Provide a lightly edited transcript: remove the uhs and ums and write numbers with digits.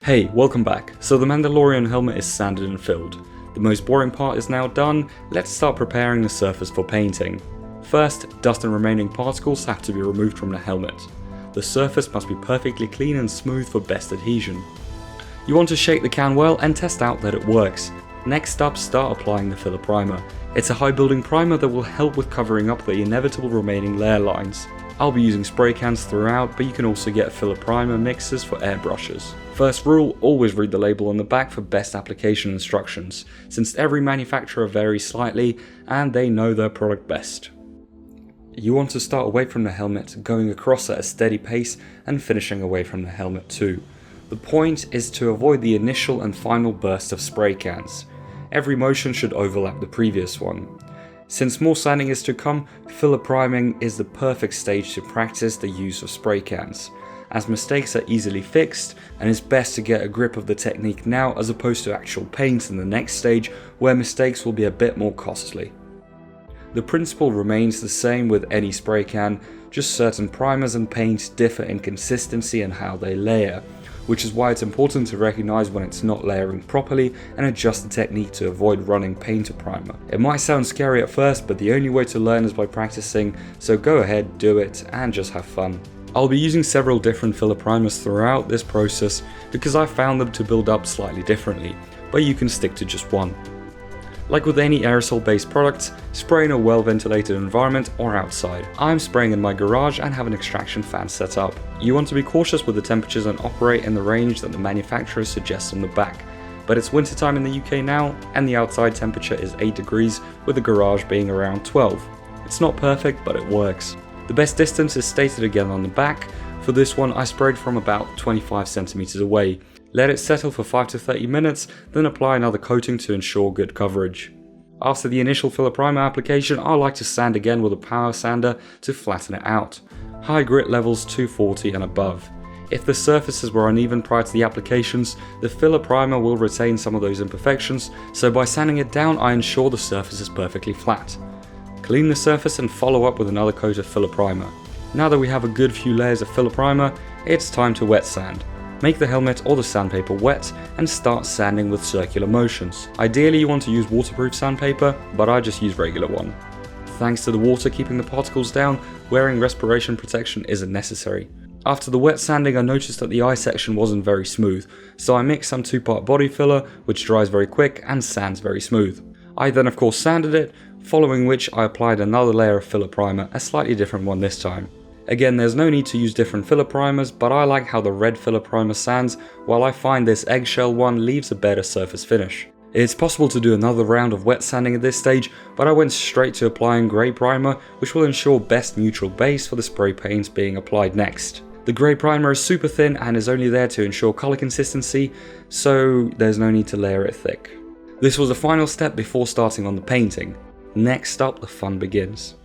Hey, welcome back. So the Mandalorian helmet is sanded and filled. The most boring part is now done, let's start preparing the surface for painting. First, dust and remaining particles have to be removed from the helmet. The surface must be perfectly clean and smooth for best adhesion. You want to shake the can well and test out that it works. Next up, start applying the filler primer. It's a high building primer that will help with covering up the inevitable remaining layer lines. I'll be using spray cans throughout, but you can also get filler primer mixers for airbrushes. First rule, always read the label on the back for best application instructions, since every manufacturer varies slightly and they know their product best. You want to start away from the helmet, going across at a steady pace and finishing away from the helmet too. The point is to avoid the initial and final burst of spray cans. Every motion should overlap the previous one. Since more sanding is to come, filler priming is the perfect stage to practice the use of spray cans, as mistakes are easily fixed and it's best to get a grip of the technique now as opposed to actual paint in the next stage where mistakes will be a bit more costly. The principle remains the same with any spray can, just certain primers and paints differ in consistency and how they layer, which is why it's important to recognize when it's not layering properly and adjust the technique to avoid running paint or primer. It might sound scary at first, but the only way to learn is by practicing, so go ahead, do it, and just have fun. I'll be using several different filler primers throughout this process because I found them to build up slightly differently, but you can stick to just one. Like with any aerosol based products, spray in a well ventilated environment or outside. I'm spraying in my garage and have an extraction fan set up. You want to be cautious with the temperatures and operate in the range that the manufacturer suggests on the back. But it's wintertime in the UK now and the outside temperature is 8 degrees with the garage being around 12. It's not perfect, but it works. The best distance is stated again on the back. For this one I sprayed from about 25 centimeters away. Let it settle for 5 to 30 minutes, then apply another coating to ensure good coverage. After the initial filler primer application, I like to sand again with a power sander to flatten it out. High grit levels 240 and above. If the surfaces were uneven prior to the applications, the filler primer will retain some of those imperfections, so by sanding it down I ensure the surface is perfectly flat. Clean the surface and follow up with another coat of filler primer. Now that we have a good few layers of filler primer, it's time to wet sand. Make the helmet or the sandpaper wet and start sanding with circular motions. Ideally you want to use waterproof sandpaper, but I just use regular one. Thanks to the water keeping the particles down, wearing respiration protection isn't necessary. After the wet sanding I noticed that the eye section wasn't very smooth, so I mixed some 2-part body filler which dries very quick and sands very smooth. I then of course sanded it, following which I applied another layer of filler primer, a slightly different one this time. Again, there's no need to use different filler primers, but I like how the red filler primer sands, while I find this eggshell one leaves a better surface finish. It's possible to do another round of wet sanding at this stage, but I went straight to applying grey primer, which will ensure best neutral base for the spray paints being applied next. The grey primer is super thin and is only there to ensure colour consistency, so there's no need to layer it thick. This was the final step before starting on the painting. Next up, the fun begins.